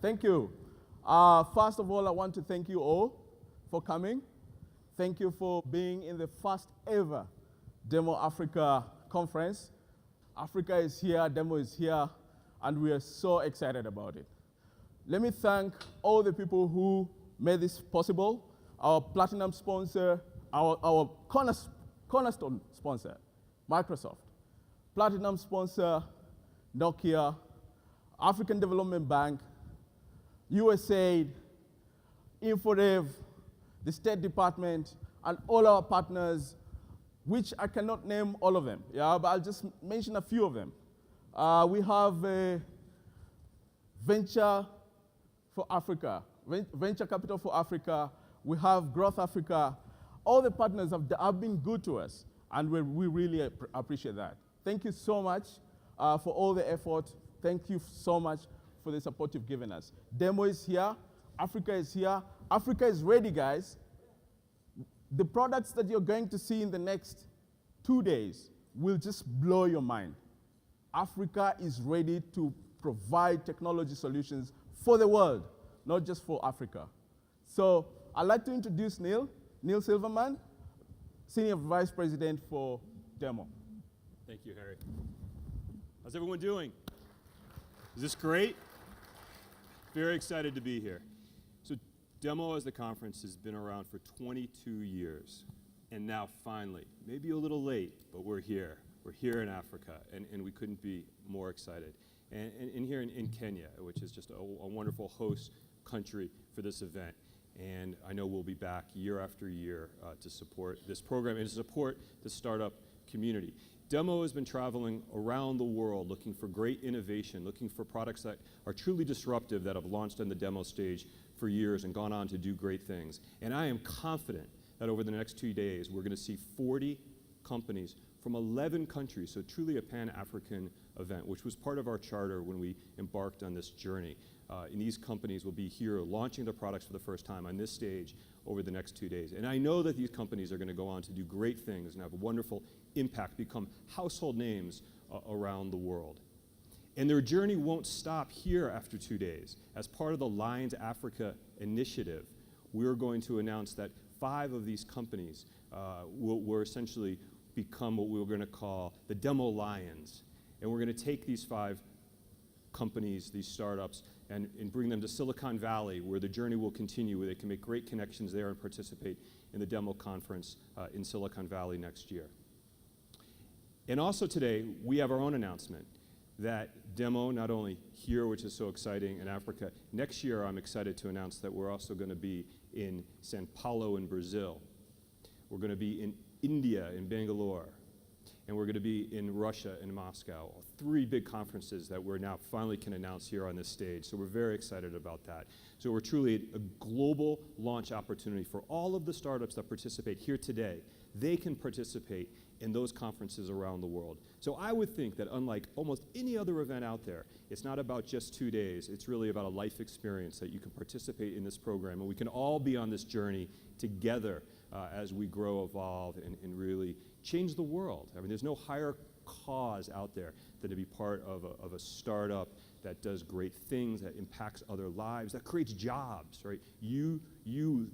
Thank you. First of all, I want to thank you all for coming. Thank you for being in the first ever Demo Africa conference. Africa is here, Demo is here, and we are so excited about it. Let me thank all the people who made this possible. Our platinum sponsor, our cornerstone sponsor, Microsoft. Platinum sponsor, Nokia, African Development Bank, USAID, InfoDev, the State Department, and all our partners, which I cannot name all of them, but I'll just mention a few of them. We have Venture for Africa, Venture Capital for Africa. We have Growth Africa. All the partners have been good to us, and we really appreciate that. Thank you so much for all the effort. Thank you so much for the support you've given us. Demo is here. Africa is here. Africa is ready, guys. The products that you're going to see in the next 2 days will just blow your mind. Africa is ready to provide technology solutions for the world, not just for Africa. So I'd like to introduce Neil Silverman, Senior Vice President for Demo. Thank you, Harry. How's everyone doing? Is this great? Very excited to be here. So Demo as the conference has been around for 22 years. And now finally, maybe a little late, but we're here. We're here in Africa, and we couldn't be more excited. And here in Kenya, which is just a wonderful host country for this event. And I know we'll be back year after year to support this program and to support the startup community. Demo has been traveling around the world looking for great innovation, looking for products that are truly disruptive that have launched on the demo stage for years and gone on to do great things. And I am confident that over the next 2 days, we're going to see 40 companies from 11 countries, so truly a Pan-African event, which was part of our charter when we embarked on this journey. And these companies will be here launching their products for the first time on this stage over the next 2 days. And I know that these companies are going to go on to do great things and have a wonderful impact, become household names around the world. And their journey won't stop here after 2 days. As part of the Lions Africa initiative, we're going to announce that 5 of these companies will essentially become what we're going to call the Demo Lions. And we're going to take these 5 companies, these startups, and bring them to Silicon Valley, where the journey will continue, where they can make great connections there and participate in the Demo conference in Silicon Valley next year. And also today, we have our own announcement that Demo, not only here, which is so exciting, in Africa, next year I'm excited to announce that we're also going to be in São Paulo in Brazil. We're going to be in India, in Bangalore. And we're going to be in Russia, in Moscow. 3 big conferences that we're now finally can announce here on this stage. So we're very excited about that. So we're truly a global launch opportunity for all of the startups that participate here today. They can participate in those conferences around the world. So I would think that unlike almost any other event out there, it's not about just 2 days. It's really about a life experience that you can participate in this program. And we can all be on this journey together as we grow, evolve, and really change the world. I mean, there's no higher cause out there than to be part of a startup that does great things, that impacts other lives, that creates jobs, right? You,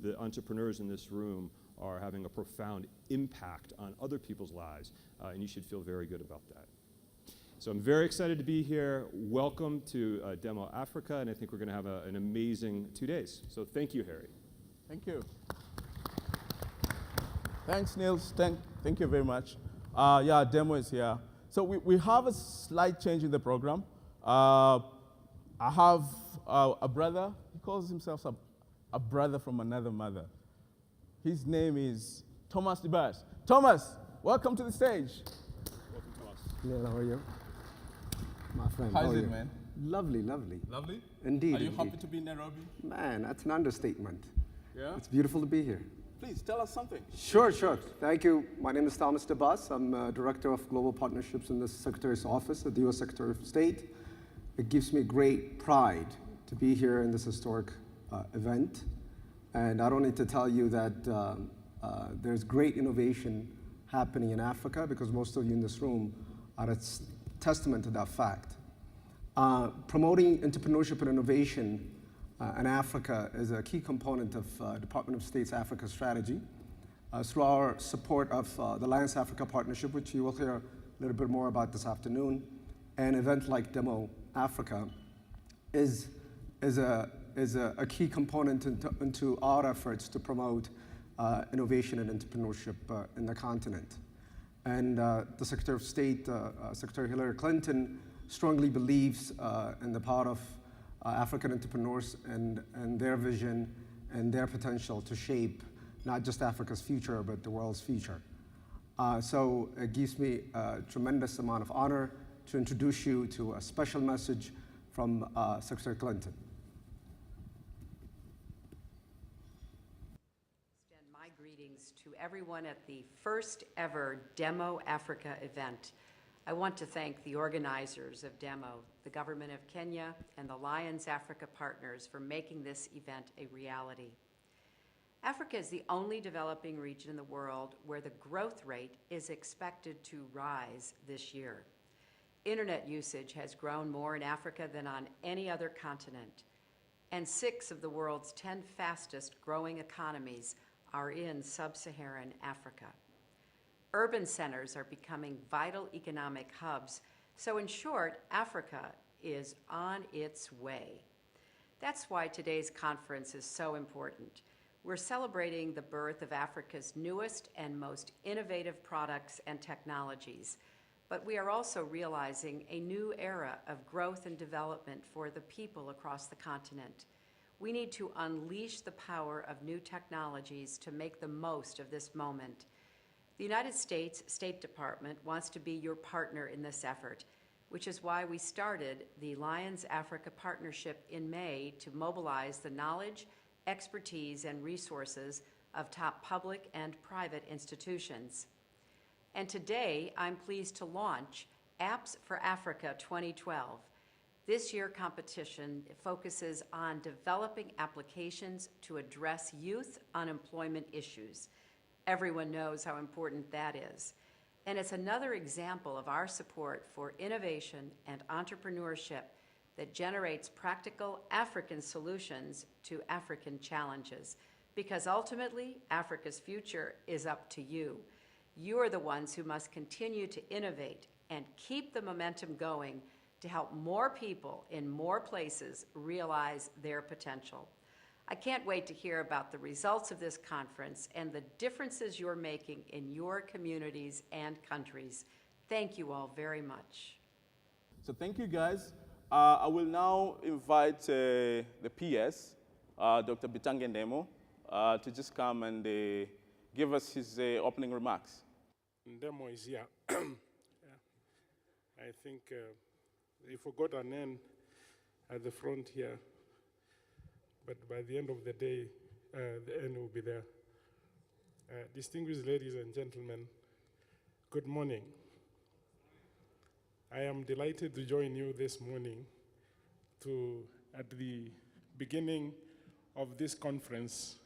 the entrepreneurs in this room, are having a profound impact on other people's lives, and you should feel very good about that. So I'm very excited to be here. Welcome to Demo Africa, and I think we're going to have an amazing 2 days. So thank you, Harry. Thank you. Thanks, Niels. Thank you very much. Demo is here. So we have a slight change in the program. I have a brother. He calls himself a brother from another mother. His name is Thomas deBas. Thomas, welcome to the stage. Welcome, Thomas. Neil, how are you? My friend, How how is are it, you? man? Lovely, lovely. Lovely? Indeed. Are you indeed. happy to be in Nairobi? Man, that's an understatement. Yeah? It's beautiful to be here. Please, tell us something. Sure. Thank you. My name is Thomas deBas. I'm Director of Global Partnerships in the Secretary's Office at the U.S. Secretary of State. It gives me great pride to be here in this historic event. And I don't need to tell you that there's great innovation happening in Africa, because most of you in this room are a testament to that fact. Promoting entrepreneurship and innovation in Africa is a key component of Department of State's Africa strategy. Through our support of the Alliance Africa Partnership, which you will hear a little bit more about this afternoon, an event like Demo Africa is a key component into our efforts to promote innovation and entrepreneurship in the continent. And the Secretary of State, Secretary Hillary Clinton, strongly believes in the power of African entrepreneurs and their vision and their potential to shape not just Africa's future, but the world's future. So it gives me a tremendous amount of honor to introduce you to a special message from Secretary Clinton. Extend my greetings to everyone at the first ever Demo Africa event. I want to thank the organizers of Demo, the government of Kenya, and the Alliance Africa partners for making this event a reality. Africa is the only developing region in the world where the growth rate is expected to rise this year. Internet usage has grown more in Africa than on any other continent, and 6 of the world's 10 fastest growing economies are in sub-Saharan Africa. Urban centers are becoming vital economic hubs, so in short, Africa is on its way. That's why today's conference is so important. We're celebrating the birth of Africa's newest and most innovative products and technologies, but we are also realizing a new era of growth and development for the people across the continent. We need to unleash the power of new technologies to make the most of this moment. The United States State Department wants to be your partner in this effort, which is why we started the Alliance Africa Partnership in May to mobilize the knowledge, expertise, and resources of top public and private institutions. And today, I'm pleased to launch Apps for Africa 2012. This year's competition focuses on developing applications to address youth unemployment issues. Everyone knows how important that is. And it's another example of our support for innovation and entrepreneurship that generates practical African solutions to African challenges. Because ultimately, Africa's future is up to you. You are the ones who must continue to innovate and keep the momentum going to help more people in more places realize their potential. I can't wait to hear about the results of this conference and the differences you're making in your communities and countries. Thank you all very much. So thank you, guys. I will now invite the PS, Dr. Bitange Ndemo, to just come and give us his opening remarks. Ndemo is here. I think they forgot an N at the front here, but by the end of the day, the N will be there. Distinguished ladies and gentlemen, good morning. I am delighted to join you this morning at the beginning of this conference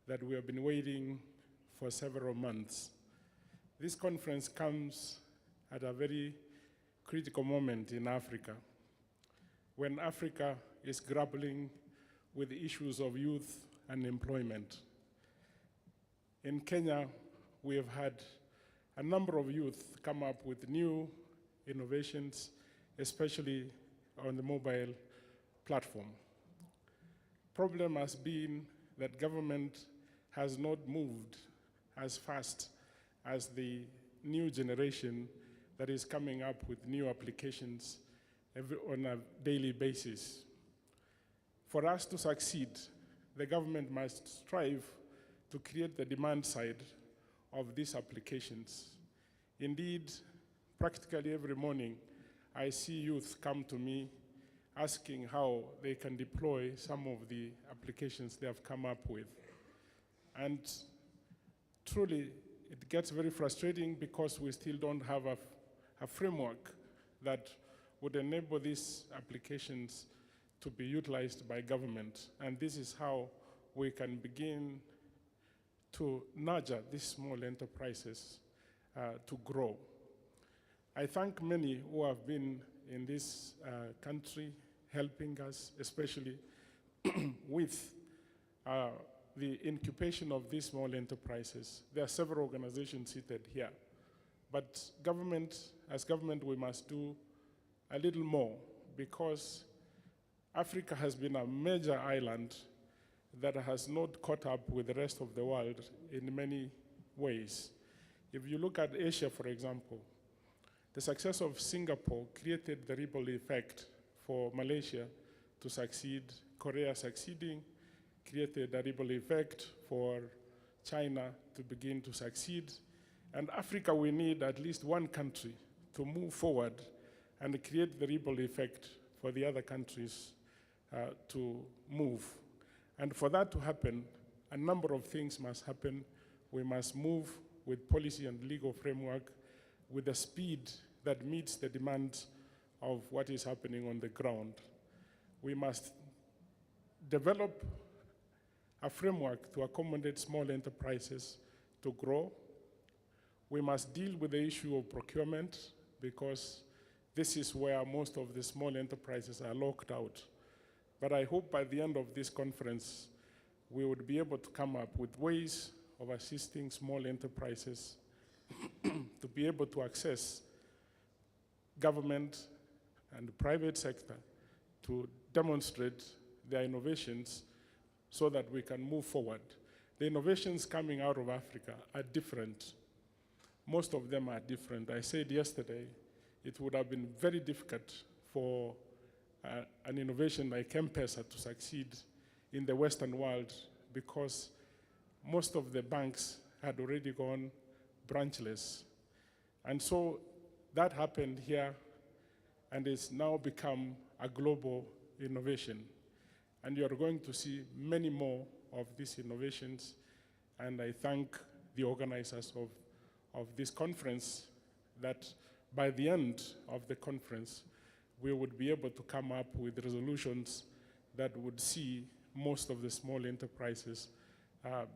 that we have been waiting for several months. This conference comes at a very critical moment in Africa, when Africa is grappling with the issues of youth and employment. In Kenya, we have had a number of youth come up with new innovations, especially on the mobile platform. Problem has been that government has not moved as fast as the new generation that is coming up with new applications on a daily basis. For us to succeed, the government must strive to create the demand side of these applications. Indeed, practically every morning, I see youth come to me asking how they can deploy some of the applications they have come up with. And truly, it gets very frustrating because we still don't have a framework that would enable these applications to be utilized by government. And this is how we can begin to nurture these small enterprises to grow. I thank many who have been in this country, helping us, especially with the incubation of these small enterprises. There are several organizations seated here. But as government, we must do a little more, because Africa has been a major island that has not caught up with the rest of the world in many ways. If you look at Asia, for example, the success of Singapore created the ripple effect for Malaysia to succeed. Korea succeeding created a ripple effect for China to begin to succeed. And Africa, we need at least one country to move forward and create the ripple effect for the other countries to move. And for that to happen, a number of things must happen. We must move with policy and legal framework with the speed that meets the demands of what is happening on the ground. We must develop a framework to accommodate small enterprises to grow. We must deal with the issue of procurement, because this is where most of the small enterprises are locked out. But I hope by the end of this conference, we would be able to come up with ways of assisting small enterprises to be able to access government and the private sector to demonstrate their innovations so that we can move forward. The innovations coming out of Africa are different. Most of them are different. I said yesterday, it would have been very difficult for an innovation like M-Pesa to succeed in the Western world, because most of the banks had already gone branchless. And so that happened here, and it's now become a global innovation. And you're going to see many more of these innovations, and I thank the organizers of this conference that by the end of the conference, we would be able to come up with resolutions that would see most of the small enterprises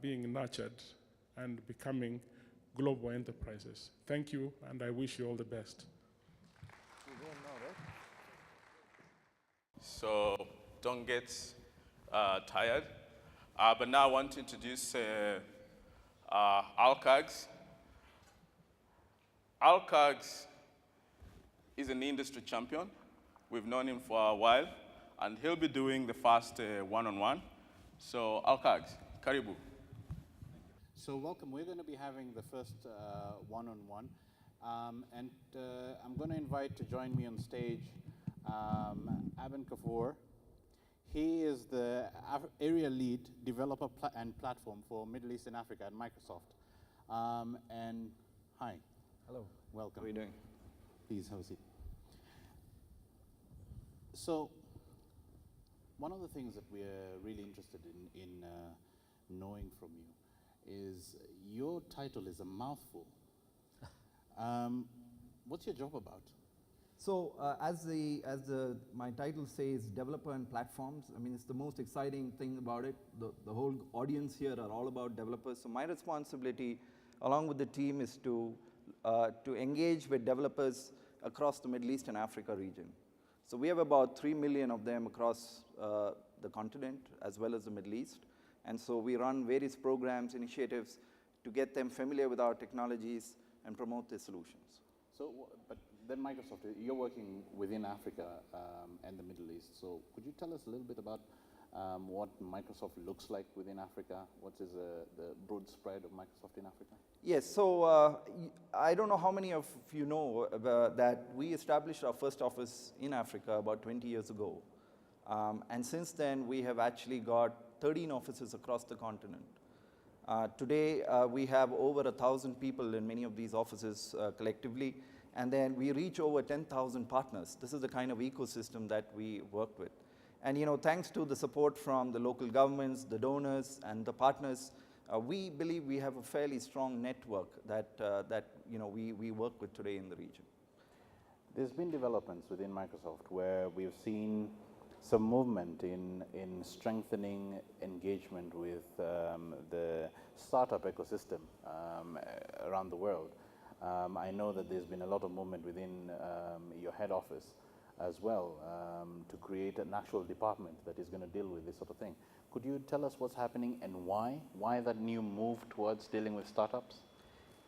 being nurtured and becoming global enterprises. Thank you, and I wish you all the best. So don't get tired. But now I want to introduce Alcags. Alcags is an industry champion. We've known him for a while, and he'll be doing the first one-on-one. So Alcags, karibu. So welcome. We're going to be having the first one-on-one. And I'm going to invite to join me on stage Avan Cavour. He is the area lead developer and platform for Middle East and Africa at Microsoft. And hi. Hello. Welcome. How are you doing? Please have a seat. So one of the things that we're really interested in knowing from you is your title is a mouthful. What's your job about? So as my title says, developer and platforms, I mean, it's the most exciting thing about it. The whole audience here are all about developers. So my responsibility, along with the team, is to engage with developers across the Middle East and Africa region. So we have about 3 million of them across the continent, as well as the Middle East. And so we run various programs, initiatives, to get them familiar with our technologies and promote their solutions. So, but then Microsoft, you're working within Africa and the Middle East. So could you tell us a little bit about what Microsoft looks like within Africa? What is the broad spread of Microsoft in Africa? Yes, so I don't know how many of you know that we established our first office in Africa about 20 years ago. And since then, we have actually got 13 offices across the continent. Today, we have over 1,000 people in many of these offices collectively, and then we reach over 10,000 partners. This is the kind of ecosystem that we work with. And thanks to the support from the local governments, the donors, and the partners, we believe we have a fairly strong network that we work with today in the region. There's been developments within Microsoft where we've seen some movement in strengthening engagement with the startup ecosystem around the world. I know that there's been a lot of movement within your head office. as well to create an actual department that is going to deal with this sort of thing. Could you tell us what's happening and why? Why that new move towards dealing with startups?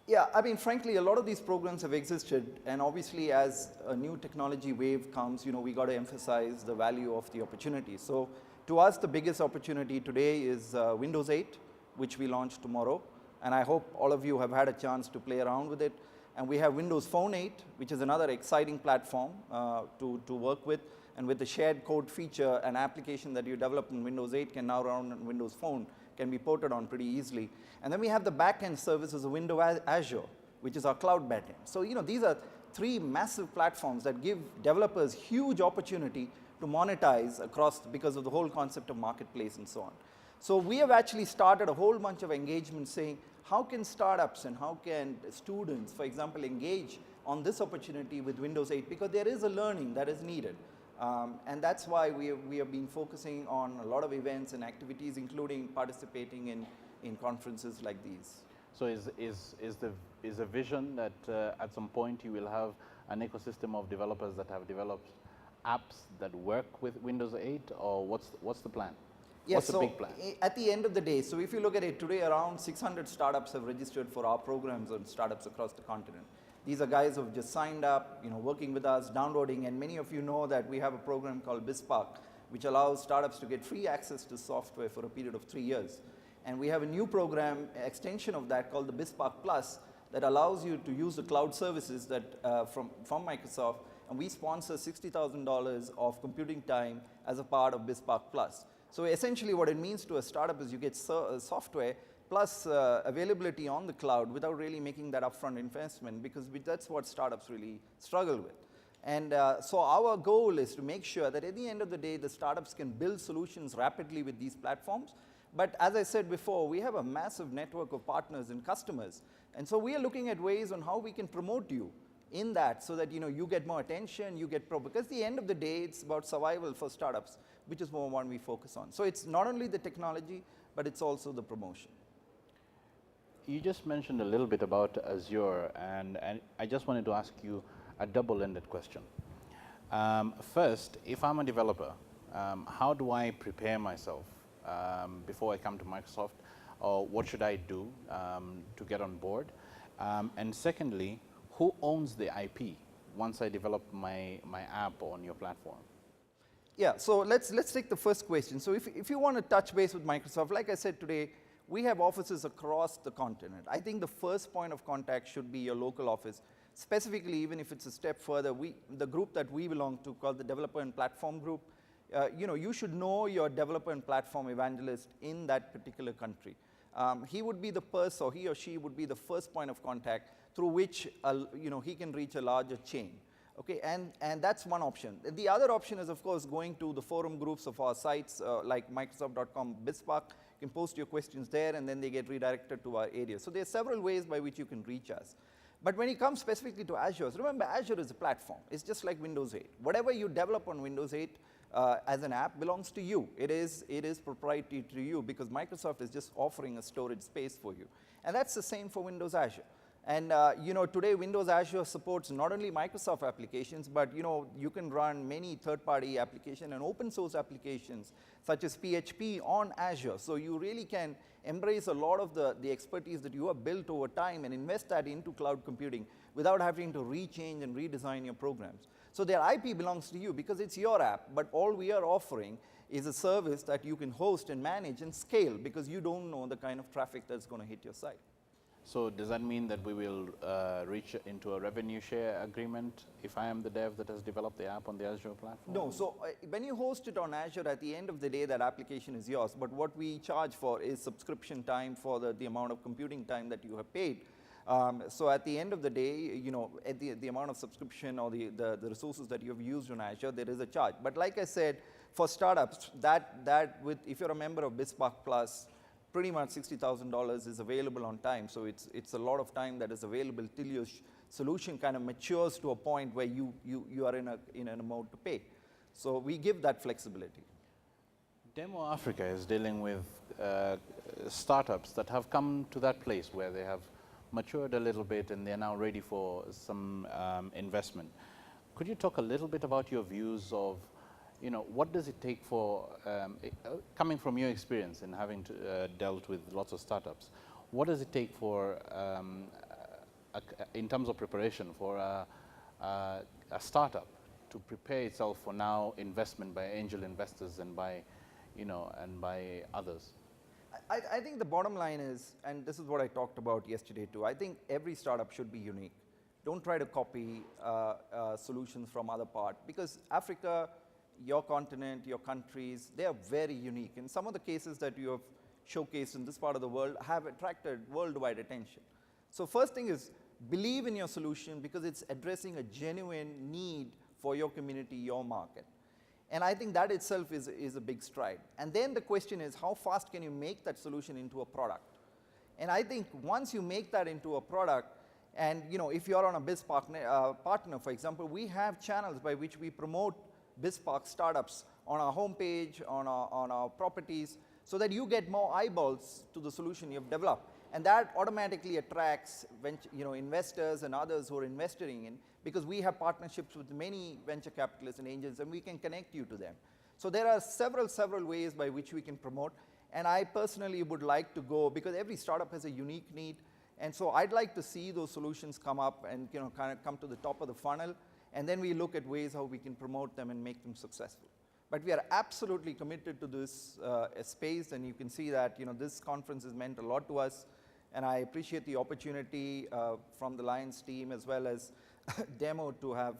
Yeah, I mean, frankly, a lot of these programs have existed, and obviously as a new technology wave comes, we got to emphasize the value of the opportunity. So to us, the biggest opportunity today is Windows 8, which we launch tomorrow, and I hope all of you have had a chance to play around with it. And we have Windows Phone 8, which is another exciting platform to work with, and with the shared code feature, an application that you develop in Windows 8 can now run on Windows Phone, can be ported on pretty easily. And then we have the backend services of Windows Azure, which is our cloud backend. So these are three massive platforms that give developers huge opportunity to monetize across because of the whole concept of marketplace and so on. So we have actually started a whole bunch of engagements saying, how can startups and how can students, for example, engage on this opportunity with Windows 8? Because there is a learning that is needed. And that's why we have been focusing on a lot of events and activities, including participating in conferences like these. So is the vision that at some point you will have an ecosystem of developers that have developed apps that work with Windows 8, or what's the plan? Yes, what's the big plan? At the end of the day, so if you look at it today, around 600 startups have registered for our programs on startups across the continent. These are guys who have just signed up, working with us, downloading, and many of you know that we have a program called Biz Park, which allows startups to get free access to software for a period of 3 years. And we have a new program, extension of that, called the Biz Park Plus, that allows you to use the cloud services that from Microsoft, and we sponsor $60,000 of computing time as a part of Biz Park Plus. So essentially what it means to a startup is you get software plus availability on the cloud without really making that upfront investment, because that's what startups really struggle with. And so our goal is to make sure that at the end of the day, the startups can build solutions rapidly with these platforms. But as I said before, we have a massive network of partners and customers. And so we are looking at ways on how we can promote you in that so that you get more attention, you get because at the end of the day, it's about survival for startups, which is more one we focus on. So it's not only the technology, but it's also the promotion. You just mentioned a little bit about Azure, and I just wanted to ask you a double-ended question. First, if I'm a developer, how do I prepare myself before I come to Microsoft, or what should I do to get on board? And secondly, who owns the IP once I develop my app on your platform? Yeah, so let's take the first question. So if you want to touch base with Microsoft, like I said today, we have offices across the continent. I think the first point of contact should be your local office. Specifically, even if it's a step further, the group that we belong to, called the Developer and Platform Group, you should know your developer and platform evangelist in that particular country. He would be the person, or he or she would be the first point of contact through which he can reach a larger chain. Okay, and that's one option. The other option is, of course, going to the forum groups of our sites like Microsoft.com, Biz Park. You can post your questions there, and then they get redirected to our area. So there are several ways by which you can reach us. But when it comes specifically to Azure, remember, Azure is a platform. It's just like Windows 8. Whatever you develop on Windows 8 as an app belongs to you. It is proprietary to you because Microsoft is just offering a storage space for you. And that's the same for Windows Azure. And today Windows Azure supports not only Microsoft applications, but you can run many third-party applications and open source applications such as PHP on Azure. So you really can embrace a lot of the expertise that you have built over time and invest that into cloud computing without having to rechange and redesign your programs. So their IP belongs to you because it's your app, but all we are offering is a service that you can host and manage and scale because you don't know the kind of traffic that's going to hit your site. So does that mean that we will reach into a revenue share agreement if I am the dev that has developed the app on the Azure platform? No, so when you host it on Azure, at the end of the day, that application is yours. But what we charge for is subscription time for the amount of computing time that you have paid. So at the end of the day, at the amount of subscription or the resources that you have used on Azure, there is a charge. But like I said, for startups, if you're a member of Biz Park Plus, pretty much $60,000 is available on time. So it's a lot of time that is available till your solution kind of matures to a point where you are in a mode to pay. So we give that flexibility. Demo Africa is dealing with startups that have come to that place where they have matured a little bit and they're now ready for some investment. Could you talk a little bit about your views of, what does it take for, coming from your experience and having dealt with lots of startups, what does it take for, in terms of preparation for a startup to prepare itself for now investment by angel investors and by, and by others? I think the bottom line is, and this is what I talked about yesterday too, I think every startup should be unique. Don't try to copy solutions from other parts, because Africa, your continent, your countries, they are very unique. And some of the cases that you have showcased in this part of the world have attracted worldwide attention. So first thing is, believe in your solution because it's addressing a genuine need for your community, your market. And I think that itself is a big stride. And then the question is, how fast can you make that solution into a product? And I think once you make that into a product, and if you're on a Biz Park partner, for example, we have channels by which we promote Biz Park startups on our homepage, on our properties, so that you get more eyeballs to the solution you've developed. And that automatically attracts investors and others who are investing in, because we have partnerships with many venture capitalists and angels, and we can connect you to them. So there are several ways by which we can promote. And I personally would like to go, because every startup has a unique need. And so I'd like to see those solutions come up and kind of come to the top of the funnel. And then we look at ways how we can promote them and make them successful. But we are absolutely committed to this space. And you can see that this conference has meant a lot to us. And I appreciate the opportunity from the Lions team as well as Demo to have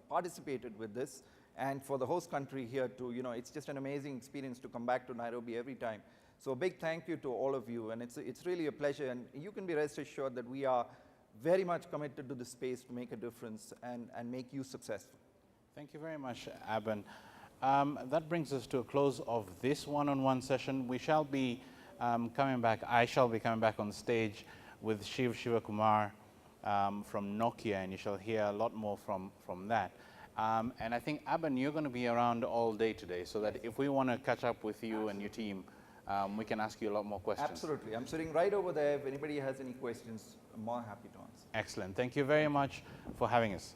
participated with this, and for the host country here to it's just an amazing experience to come back to Nairobi every time. So a big thank you to all of you, and it's really a pleasure, and you can be rest assured that we are very much committed to this space to make a difference and make you successful. Thank you very much, Avan. That brings us to a close of this one-on-one session. We shall be coming back. I shall be coming back on stage with Shivakumar from Nokia, and you shall hear a lot more from that. And I think, Avan, you're going to be around all day today, so that if we want to catch up with you and your team, we can ask you a lot more questions. Absolutely. I'm sitting right over there. If anybody has any questions, I'm more happy to answer. Excellent. Thank you very much for having us.